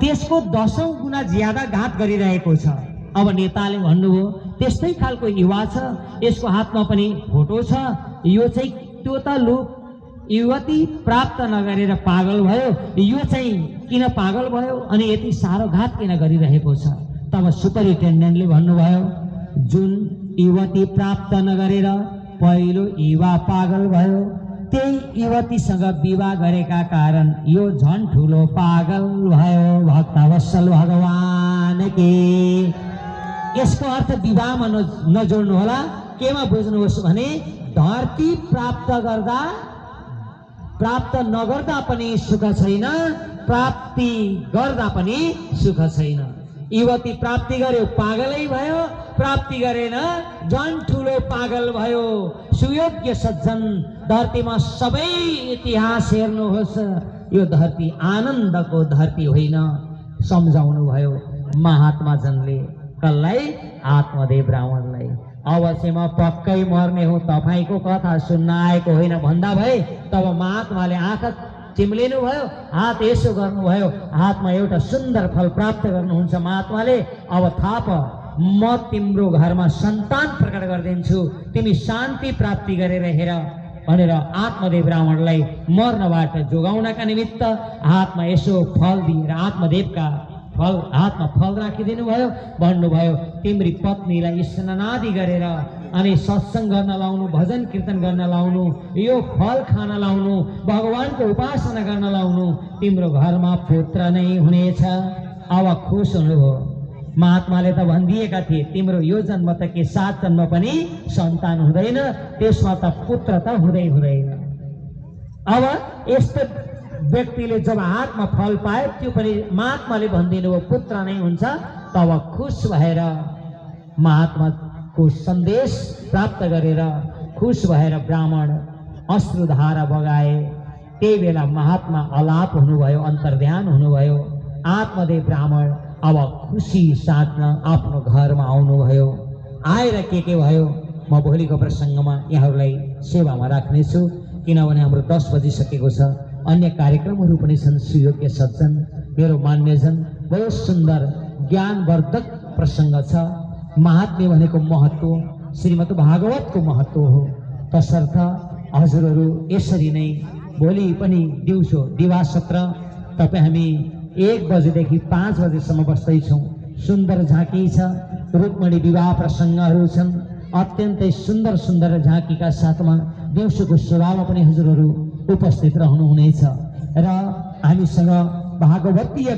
त्यसको 10औं गुणा ज्यादा घात गरिरहेको छ। अब नेताले भन्नुभयो त्यस्तै खालको युवा छ, यसको हातमा पनि फोटो छ, यो चाहिँ त्यो त लु युवती प्राप्त नगरेर पागल भयो, यो चाहिँ किन पागल भयो अनि यति साह्रो घात किन गरिरहेको छ। तब सुपरिन्टेन्डेन्टले भन्नुभयो जुन युवती प्राप्त नगरेर पहिलो युवा पागल भयो, त्यही युवतीसँग विवाह गरेका कारण यो झन् ठुलो पागल भयो। भक्तवत्सल भगवान के। यसको अर्थ विवाहमा नजोड्नु होला, केमा बुझ्नुहोस् भने धरती प्राप्त नगर्दा पनि सुख छैन, प्राप्ति गर्दा पनि सुख छैन। युवती प्राप्ति गर्यो पागलै भयो, प्राप्ति गरेन झन् ठुलो पागल भयो। सुयोग्य सज्जन, धरतीमा सबै इतिहास हेर्नुहोस्, यो धरती आनन्दको धरती होइन। सम्झाउनु भयो महात्मा जनले कसलाई? आत्मदेव ब्राह्मणलाई। अवश्यमा पक्कै मर्ने हो, तपाईको कथा सुन्न आएको होइन भन्दा भए तब महात्माले आँखा चिम्लिनु भयो, हात यसो गर्नुभयो, हातमा एउटा सुन्दर फल प्राप्त गर्नुहुन्छ महात्माले। अब थाप म तिम्रो घरमा सन्तान प्रकट गरिदिन्छु, तिमी शान्ति प्राप्ति गरेर हेर भनेर आत्मदेव ब्राह्मणलाई मर्नबाट जोगाउनका निमित्त हातमा यसो फल दिएर आत्मदेवका हातमा फल राखिदिनु भयो। भन्नुभयो तिम्री पत्नीलाई स्नानादि गरेर अनि सत्संग गर्न लाउनु, भजन कीर्तन गर्न लाउनु, यो फल खान लाउनु, भगवानको उपासना गर्न लाउनु, तिम्रो घरमा पुत्र नै हुनेछ। अब खुश हुनुभयो। महात्माले त भनिदिएका थिए तिम्रो यो जन्म त के 7 जन्म पनि सन्तान हुँदैन, त्यसमा त पुत्र त हुँदैन। अब यस्तो व्यक्तिले जब हातमा फल पायो, त्यो पनि महात्माले भनिदिनु हो पुत्र नै हुन्छ। तब खुश भएर महात्माको सन्देश प्राप्त गरेर खुश भएर ब्राह्मण अश्रुधारा बगाए। त्यही बेला महात्मा अलाप हुनुभयो, अन्तर्ध्यान हुनुभयो। आत्मदेव ब्राह्मण अब खुसी साथमा आफ्नो घरमा आउनुभयो। आएर के भयो म भोलिको प्रसङ्गमा यहाँहरूलाई सेवामा राख्नेछु, किनभने हाम्रो 10 बजिसकेको छ। अन्य कार्यक्रमहरू पनि छन्। सुयोग्य सज्जन, मेरो मान्यजन, बहुत सुन्दर ज्ञानवर्धक प्रसङ्ग छ। महात्म्य भनेको महत्त्व श्रीमद् भागवतको महत्त्व हो। तसर्थ हजुरहरू यसरी नै भोलि पनि दिउँसो दिवा सत्र तपाईँ हामी 1 बजेदेखि 5 बजेसम्म बस्दैछौँ। सुन्दर झाँकी छ, रुक्मणी विवाह प्रसङ्गहरू छन्। अत्यन्तै सुन्दर सुन्दर झाँकीका साथमा दिउँसोको सेवामा पनि हजुरहरू उपस्थित रहनुहुनेछ र हामीसँग भागवतीय